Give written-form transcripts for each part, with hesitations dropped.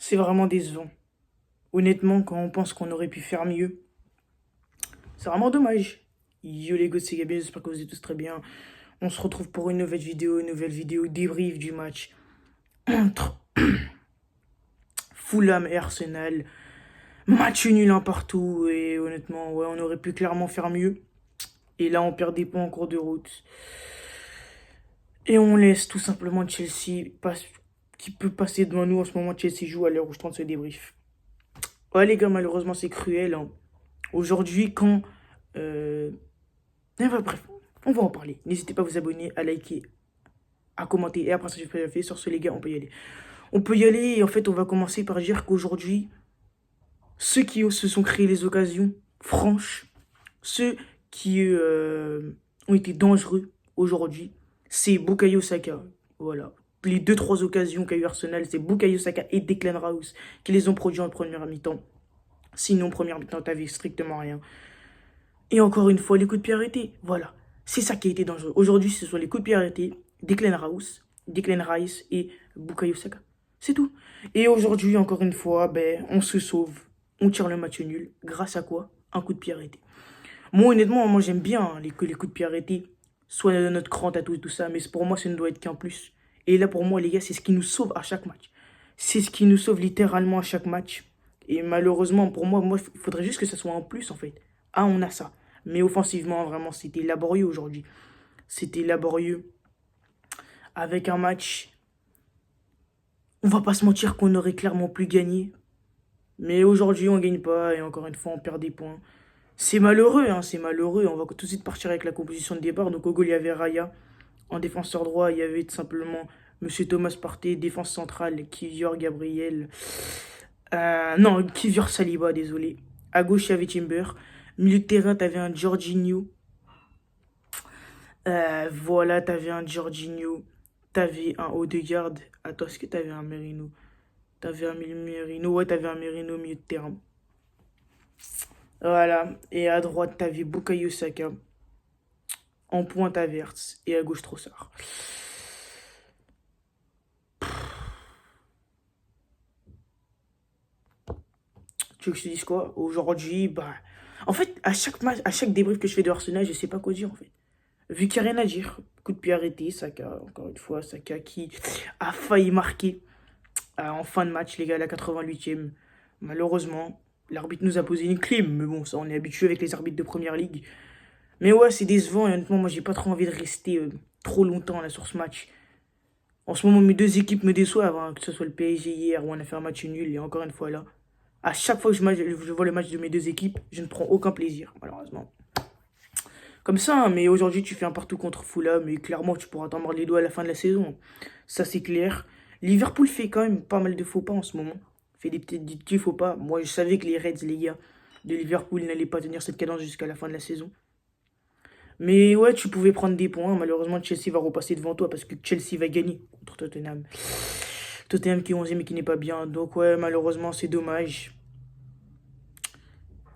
C'est vraiment décevant. Honnêtement, quand on pense qu'on aurait pu faire mieux, c'est vraiment dommage. Yo les gars, c'est Gabriel, j'espère que vous êtes tous très bien. On se retrouve pour une nouvelle vidéo débrief du match entre Fulham et Arsenal. Match nul un partout et honnêtement, ouais, on aurait pu clairement faire mieux. Et là, on perd des points en cours de route. Et on laisse tout simplement Chelsea qui peut passer devant nous en ce moment. Chelsea joue à l'heure où je tente ce débrief. Ouais les gars, malheureusement c'est cruel, hein. Aujourd'hui, quand bref, on va en parler. N'hésitez pas à vous abonner, à liker, à commenter. Et après ça, je vais faire. Sur ce, les gars, on peut y aller. On peut y aller. Et en fait, on va commencer par dire qu'aujourd'hui, ceux qui se sont créés les occasions franches, ceux qui ont été dangereux aujourd'hui, c'est Bukayo Saka. Voilà. Les deux, trois occasions qu'a eu Arsenal, c'est Bukayo Saka et Declan Rice qui les ont produits en première mi-temps. Sinon, première mi-temps, t'avais strictement rien. Et encore une fois, les coups de pied arrêtés. Voilà. C'est ça qui a été dangereux. Aujourd'hui, ce sont les coups de pied arrêtés, Declan Rice et Bukayo Saka. C'est tout. Et aujourd'hui, encore une fois, ben, on se sauve. On tire le match nul. Grâce à quoi? Un coup de pied arrêté. Moi, honnêtement, moi j'aime bien hein, que les coups de pied arrêtés soient de notre cran à tout et tout ça. Mais pour moi, ça ne doit être qu'un plus. Et là, pour moi, les gars, c'est ce qui nous sauve à chaque match. C'est ce qui nous sauve littéralement à chaque match. Et malheureusement, pour moi, il faudrait juste que ça soit un plus, en fait. Ah, on a ça. Mais offensivement, vraiment, c'était laborieux aujourd'hui. C'était laborieux. Avec un match, on va pas se mentir qu'on aurait clairement pu gagner. Mais aujourd'hui, on gagne pas. Et encore une fois, on perd des points. C'est malheureux, hein, c'est malheureux. On va tout de suite partir avec la composition de départ. Donc, au goal, il y avait Raya. En défenseur droit, il y avait tout simplement Monsieur Thomas Partey. Défense centrale, Kivior Gabriel. Non, Kivior Saliba, désolé. À gauche, il y avait Timber. Milieu de terrain, t'avais un Jorginho. Voilà, t'avais un Jorginho. T'avais un Odegaard. Attends, est-ce que t'avais un Merino? T'avais un Merino. Ouais, t'avais un Merino au milieu de terrain. Voilà. Et à droite, t'avais Bukayo Saka. En pointe à Verts. Et à gauche, Trossard. Tu veux que je te dise quoi? Aujourd'hui, bah. En fait, à chaque match, à chaque débrief que je fais de Arsenal, je sais pas quoi dire en fait. Vu qu'il n'y a rien à dire. Coup de pied arrêté, Saka, encore une fois, Saka qui a failli marquer en fin de match, les gars, à la 88e. Malheureusement, l'arbitre nous a posé une clim. Mais bon, ça, on est habitué avec les arbitres de première ligue. Mais ouais, c'est décevant. Et honnêtement, moi, j'ai pas trop envie de rester trop longtemps là sur ce match. En ce moment, mes deux équipes me déçoivent, hein, que ce soit le PSG hier où on a fait un match nul et encore une fois là. À chaque fois que je vois le match de mes deux équipes, je ne prends aucun plaisir, malheureusement. Comme ça, hein, mais aujourd'hui tu fais un partout contre Fulham, mais clairement tu pourras t'en mordre les doigts à la fin de la saison. Ça c'est clair. Liverpool fait quand même pas mal de faux pas en ce moment. Fait des petits faux pas. Moi je savais que les Reds, les gars, de Liverpool n'allaient pas tenir cette cadence jusqu'à la fin de la saison. Mais ouais, tu pouvais prendre des points. Malheureusement, Chelsea va repasser devant toi parce que Chelsea va gagner contre Tottenham. Tottenham qui est 11e et qui n'est pas bien. Donc ouais, malheureusement, c'est dommage.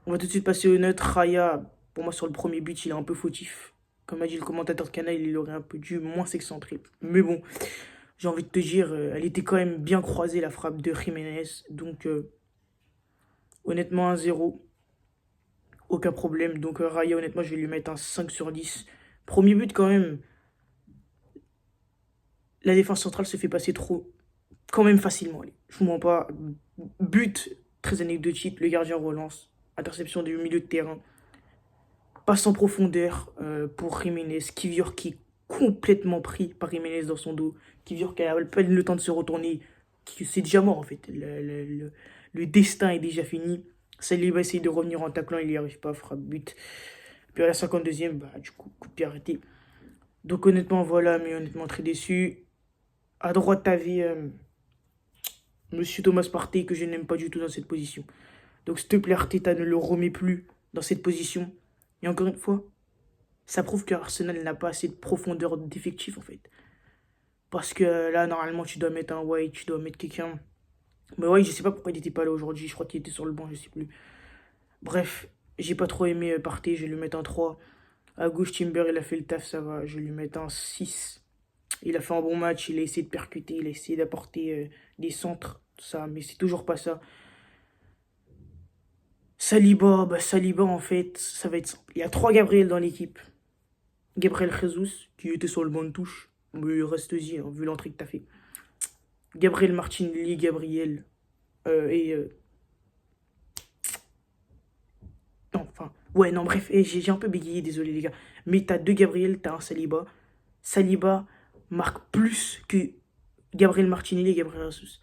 On va tout de suite passer au neutre. Raya, pour moi, sur le premier but, il est un peu fautif. Comme a dit le commentateur de Canal, il aurait un peu dû moins s'excentrer. Mais bon, j'ai envie de te dire, elle était quand même bien croisée, la frappe de Jiménez. Donc, honnêtement, un 0. Aucun problème. Donc, Raya, honnêtement, je vais lui mettre un 5 sur 10. Premier but, quand même. La défense centrale se fait passer trop. Quand même facilement. Allez. Je vous mens pas. But, très anecdotique. Le gardien relance. Interception du milieu de terrain. Passe en profondeur pour Jiménez. Kivior qui est complètement pris par Jiménez dans son dos. Kivior qui a à peine le temps de se retourner. C'est déjà mort en fait. Le destin est déjà fini. Salah va essayer de revenir en taclant, il n'y arrive pas, frappe but. Puis à la 52e, bah, du coup de pied arrêté. Donc honnêtement, voilà, mais honnêtement très déçu. À droite, t'avais Monsieur Thomas Partey que je n'aime pas du tout dans cette position. Donc s'il te plaît, Arteta ne le remet plus dans cette position. Et encore une fois, ça prouve que Arsenal n'a pas assez de profondeur d'effectif en fait. Parce que là, normalement, tu dois mettre un White, tu dois mettre quelqu'un. Mais ouais, je sais pas pourquoi il n'était pas là aujourd'hui. Je crois qu'il était sur le banc, je sais plus. Bref, j'ai pas trop aimé Partey, je vais lui mettre un 3. À gauche, Timber, il a fait le taf, ça va. Je vais lui mettre un 6. Il a fait un bon match, il a essayé de percuter, il a essayé d'apporter des centres. ça, mais c'est toujours pas ça. Saliba, Saliba, en fait, ça va être simple. Il y a 3 Gabriel dans l'équipe. Gabriel Jesus, qui était sur le banc de touche, mais reste-y, hein, vu l'entrée que t'as fait. Gabriel Martinelli, Gabriel, et... non, enfin... Ouais, non, bref, j'ai un peu bégayé, désolé les gars. Mais t'as 2 Gabriel, t'as un Saliba. Saliba marque plus que Gabriel Martinelli et Gabriel Jesus.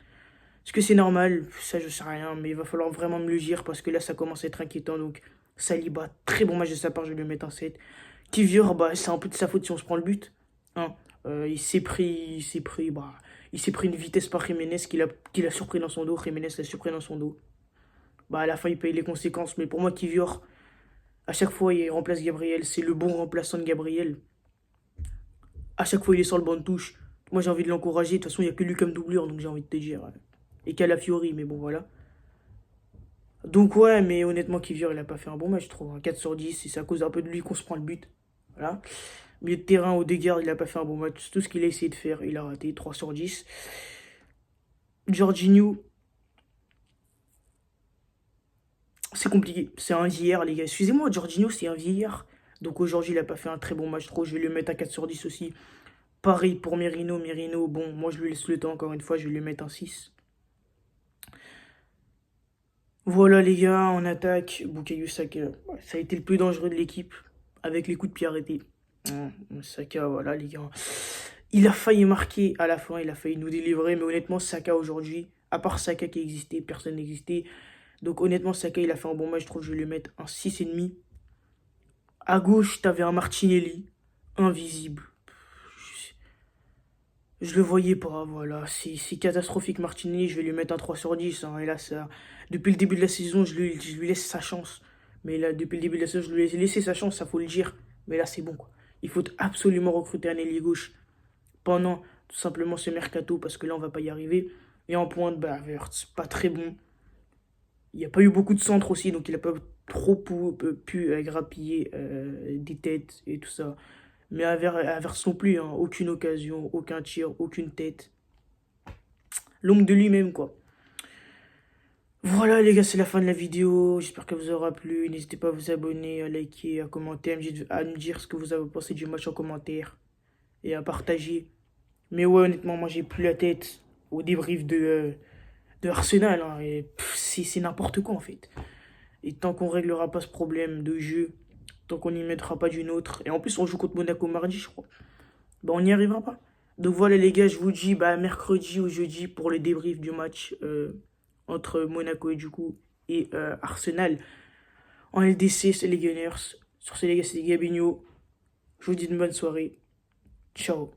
Est-ce que c'est normal? Ça, je sais rien, mais il va falloir vraiment me le dire parce que là, ça commence à être inquiétant. Donc, Saliba, très bon match de sa part, je vais lui mettre un 7. Kivior, c'est un peu de sa faute si on se prend le but. Hein. Il s'est pris une vitesse par Jiménez qu'il a surpris dans son dos. Jiménez l'a surpris dans son dos. À la fin, il paye les conséquences. Mais pour moi, Kivior, à chaque fois, il remplace Gabriel. C'est le bon remplaçant de Gabriel. À chaque fois, il est sur le banc de touche. Moi, j'ai envie de l'encourager. De toute façon, il n'y a que lui comme doublure, donc j'ai envie de te dire. Et Calafiori, mais bon, voilà. Donc, ouais, mais honnêtement, Kivior, il a pas fait un bon match, je trouve. Un 4 sur 10, et c'est à cause un peu de lui qu'on se prend le but. Voilà. Milieu de terrain, au dégâts, il a pas fait un bon match. Tout ce qu'il a essayé de faire, il a raté. 3 sur 10. Jorginho, c'est compliqué. C'est un vieillard, les gars. Excusez-moi, Jorginho, c'est un vieillard. Donc aujourd'hui, il a pas fait un très bon match, trop. Je vais lui mettre un 4 sur 10 aussi. Pareil pour Merino. Merino, bon, moi, je lui laisse le temps, encore une fois. Je vais lui mettre un 6. Voilà, les gars, en attaque. Bukayo Saka, ouais, ça a été le plus dangereux de l'équipe. Avec les coups de pied arrêtés. Saka, voilà, les gars. Il a failli marquer à la fin, il a failli nous délivrer, mais honnêtement, Saka aujourd'hui, à part Saka qui existait, personne n'existait. Donc honnêtement, Saka, il a fait un bon match, je trouve que je vais lui mettre un 6,5. À gauche, t'avais un Martinelli, invisible. Je le voyais pas, voilà. C'est catastrophique, Martinelli, je vais lui mettre un 3 sur 10. Hein, et là, ça, depuis le début de la saison, je lui laisse sa chance. Mais là, depuis le début de la saison, je lui ai laissé sa chance, ça faut le dire. Mais là, c'est bon, quoi. Il faut absolument recruter un ailier gauche pendant tout simplement ce mercato parce que là on va pas y arriver. Et en pointe, Havertz, pas très bon. Il n'y a pas eu beaucoup de centres aussi, donc il a pas trop pu grappiller des têtes et tout ça. Mais Havertz non plus, hein, aucune occasion, aucun tir, aucune tête. L'ombre de lui-même, quoi. Voilà les gars, c'est la fin de la vidéo. J'espère qu'elle vous aura plu. N'hésitez pas à vous abonner, à liker, à commenter, à me dire ce que vous avez pensé du match en commentaire et à partager. Mais ouais, honnêtement, moi, j'ai plus la tête au débrief de Arsenal. Hein, et c'est n'importe quoi, en fait. Et tant qu'on réglera pas ce problème de jeu, tant qu'on n'y mettra pas d'une autre, et en plus, on joue contre Monaco mardi, je crois, on n'y arrivera pas. Donc voilà, les gars, je vous dis mercredi ou jeudi pour le débrief du match entre Monaco et du coup et Arsenal. En LDC, c'est les Gunners. Sur ces les gars, c'est Gabinho. Je vous dis une bonne soirée. Ciao.